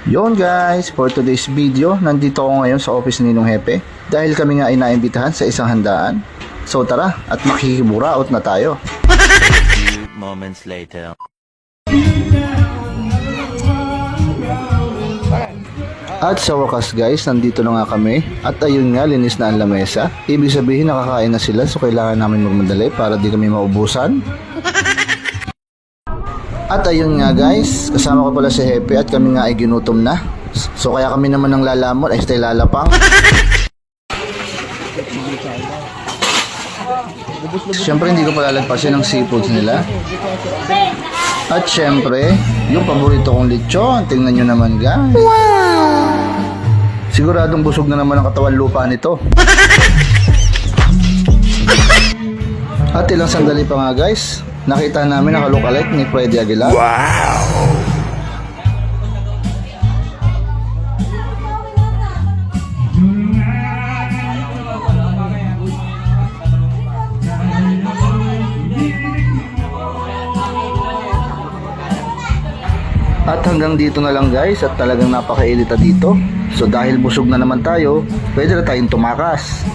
Yon guys, for today's video, nandito ako ngayon sa office ni Ninong Hepe dahil kami nga ay naimbitahan sa isang handaan. So tara, at makikiburaot na tayo. Few moments later. At sa wakas guys, nandito na nga kami. At ayun nga, linis na ang lamesa. Ibig sabihin nakakain na sila, so kailangan namin magmadali para di kami maubusan. At ayun nga guys, kasama ko pala si Hepe at kami nga ay ginutom na. So kaya kami naman ng lalamon ay stay lalapang. Siyempre hindi ko palalagpasin ang seafoods nila. At siyempre, yung paborito kong lechon, tingnan nyo naman guys. Wow! Siguradong busog na naman ang katawan lupa nito. At ilang sandali pa nga guys, nakita namin ang look-alike ni Freddy Aguilar. Wow! At hanggang dito na lang guys, at talagang napakainita dito. So dahil busog na naman tayo, pwede na tayong tumakas.